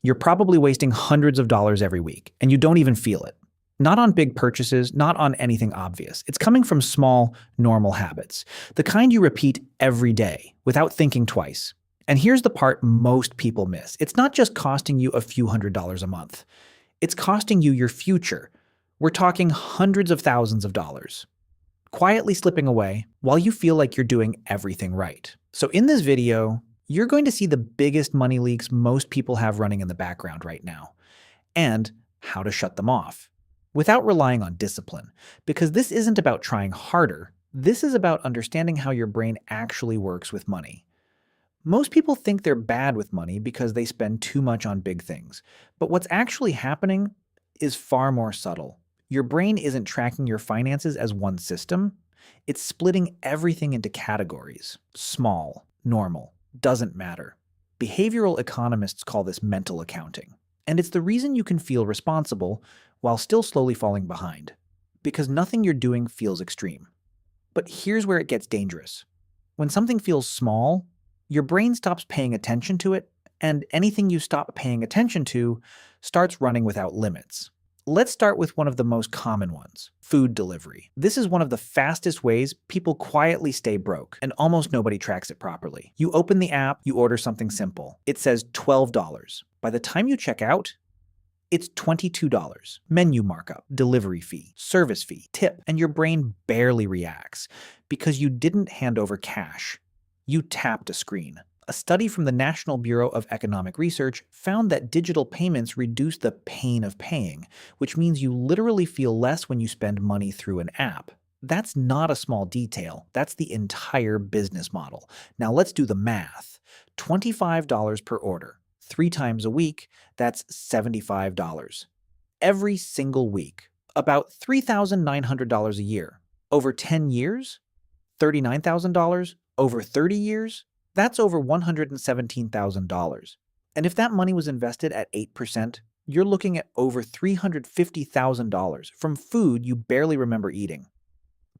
You're probably wasting hundreds of dollars every week, and you don't even feel it. Not on big purchases, not on anything obvious. It's coming from small, normal habits, the kind you repeat every day without thinking twice. And here's the part most people miss. It's not just costing you a few $100s a month. It's costing you your future. We're talking hundreds of thousands of dollars, quietly slipping away while you feel like you're doing everything right. So in this video, you're going to see the biggest money leaks most people have running in the background right now, and how to shut them off without relying on discipline. Because this isn't about trying harder, this is about understanding how your brain actually works with money. Most people think they're bad with money because they spend too much on big things. But what's actually happening is far more subtle. Your brain isn't tracking your finances as one system. It's splitting everything into categories. Small, normal, doesn't matter. Behavioral economists call this mental accounting. And it's the reason you can feel responsible while still slowly falling behind. Because nothing you're doing feels extreme. But here's where it gets dangerous. When something feels small, your brain stops paying attention to it, and anything you stop paying attention to starts running without limits. Let's start with one of the most common ones, food delivery. This is one of the fastest ways people quietly stay broke, and almost nobody tracks it properly. You open the app, you order something simple. It says $12. By the time you check out, it's $22. Menu markup, delivery fee, service fee, tip, and your brain barely reacts because you didn't hand over cash. You tapped a screen. A study from the National Bureau of Economic Research found that digital payments reduce the pain of paying, which means you literally feel less when you spend money through an app. That's not a small detail. That's the entire business model. Now let's do the math. $25 per order. 3 times a week, that's $75. Every single week. About $3,900 a year. Over 10 years? $39,000? Over 30 years? That's over $117,000. And if that money was invested at 8%, you're looking at over $350,000 from food you barely remember eating.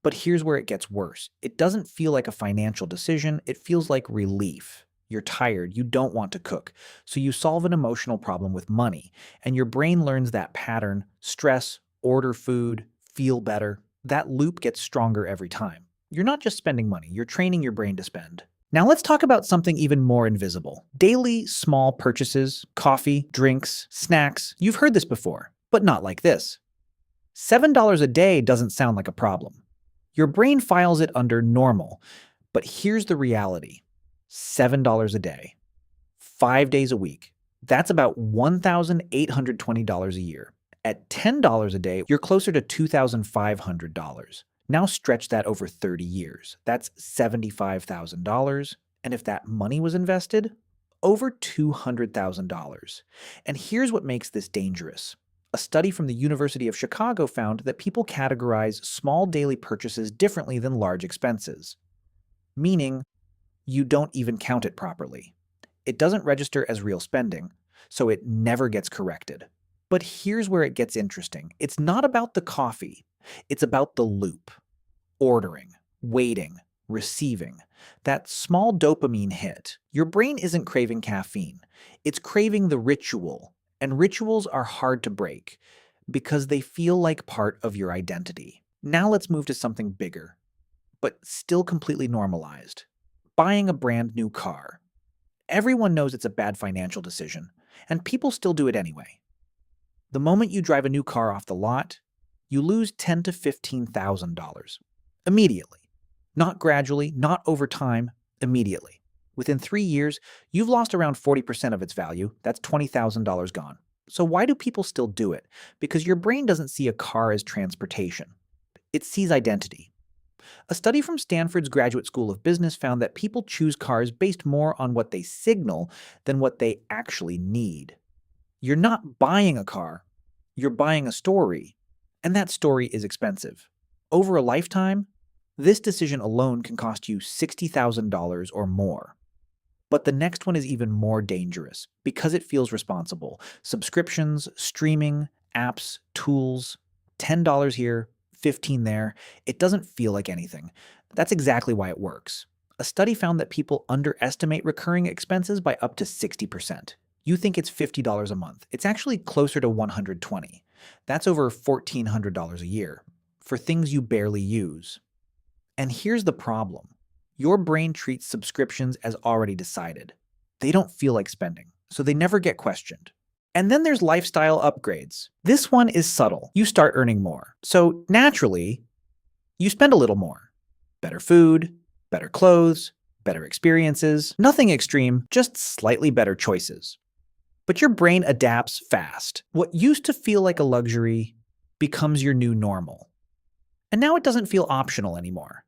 But here's where it gets worse. It doesn't feel like a financial decision, it feels like relief. You're tired, you don't want to cook, so you solve an emotional problem with money, and your brain learns that pattern: stress, order food, feel better. That loop gets stronger every time. You're not just spending money, you're training your brain to spend. Now let's talk about something even more invisible. Daily, small purchases, coffee, drinks, snacks. You've heard this before, but not like this. $7 a day doesn't sound like a problem. Your brain files it under normal, but here's the reality. $7 a day, 5 days a week. That's about $1,820 a year. At $10 a day, you're closer to $2,500. Now stretch that over 30 years. That's $75,000. And if that money was invested, over $200,000. And here's what makes this dangerous. A study from the University of Chicago found that people categorize small daily purchases differently than large expenses. Meaning, you don't even count it properly. It doesn't register as real spending, so it never gets corrected. But here's where it gets interesting. It's not about the coffee. It's about the loop. Ordering, waiting, receiving. That small dopamine hit. Your brain isn't craving caffeine. It's craving the ritual. And rituals are hard to break because they feel like part of your identity. Now let's move to something bigger, but still completely normalized. Buying a brand new car. Everyone knows it's a bad financial decision, and people still do it anyway. The moment you drive a new car off the lot, you lose $10,000 to $15,000. Immediately. Not gradually, not over time, immediately. Within 3 years, you've lost around 40% of its value. That's $20,000 gone. So why do people still do it? Because your brain doesn't see a car as transportation. It sees identity. A study from Stanford's Graduate School of Business found that people choose cars based more on what they signal than what they actually need. You're not buying a car, you're buying a story, and that story is expensive. Over a lifetime, this decision alone can cost you $60,000 or more. But the next one is even more dangerous because it feels responsible. Subscriptions, streaming, apps, tools, $10 here, $15 there. It doesn't feel like anything. That's exactly why it works. A study found that people underestimate recurring expenses by up to 60%. You think it's $50 a month. It's actually closer to $120. That's over $1,400 a year for things you barely use. And here's the problem. Your brain treats subscriptions as already decided. They don't feel like spending, so they never get questioned. And then there's lifestyle upgrades. This one is subtle. You start earning more. So naturally, you spend a little more. Better food, better clothes, better experiences. Nothing extreme, just slightly better choices. But your brain adapts fast. What used to feel like a luxury becomes your new normal. And now it doesn't feel optional anymore.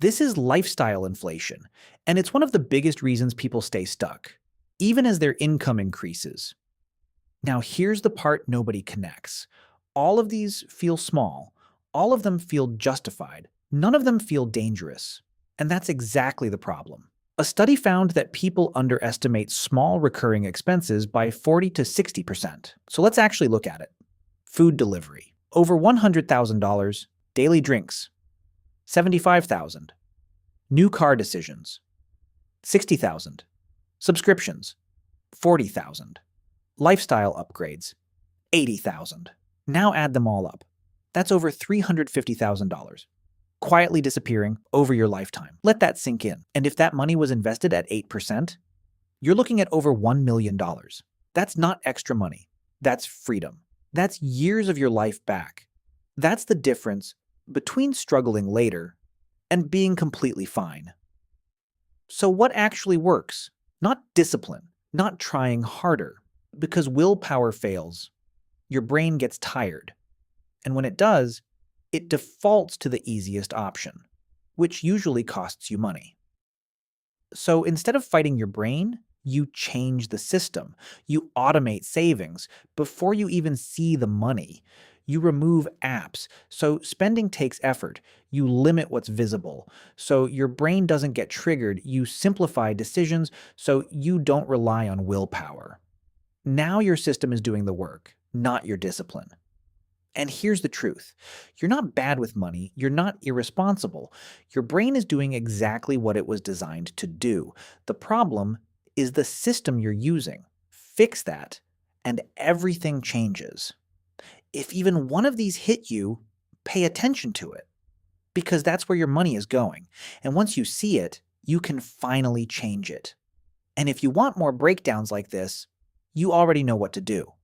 This is lifestyle inflation, and it's one of the biggest reasons people stay stuck, even as their income increases. Now here's the part nobody connects. All of these feel small. All of them feel justified. None of them feel dangerous. And that's exactly the problem. A study found that people underestimate small recurring expenses by 40 to 60%. So let's actually look at it. Food delivery, over $100,000. Daily drinks, $75,000. New car decisions, $60,000. Subscriptions, $40,000. Lifestyle upgrades, $80,000. Now add them all up. That's over $350,000. Quietly disappearing over your lifetime. Let that sink in. And if that money was invested at 8%, you're looking at over $1 million. That's not extra money. That's freedom. That's years of your life back. That's the difference between struggling later and being completely fine. So what actually works? Not discipline, not trying harder. Because willpower fails, your brain gets tired. And when it does, it defaults to the easiest option, which usually costs you money. So instead of fighting your brain, you change the system. You automate savings before you even see the money. You remove apps, so spending takes effort. You limit what's visible, so your brain doesn't get triggered. You simplify decisions, so you don't rely on willpower. Now your system is doing the work, not your discipline. And here's the truth. You're not bad with money. You're not irresponsible. Your brain is doing exactly what it was designed to do. The problem is the system you're using. Fix that, and everything changes. If even one of these hit you, pay attention to it, because that's where your money is going. And once you see it, you can finally change it. And if you want more breakdowns like this, you already know what to do.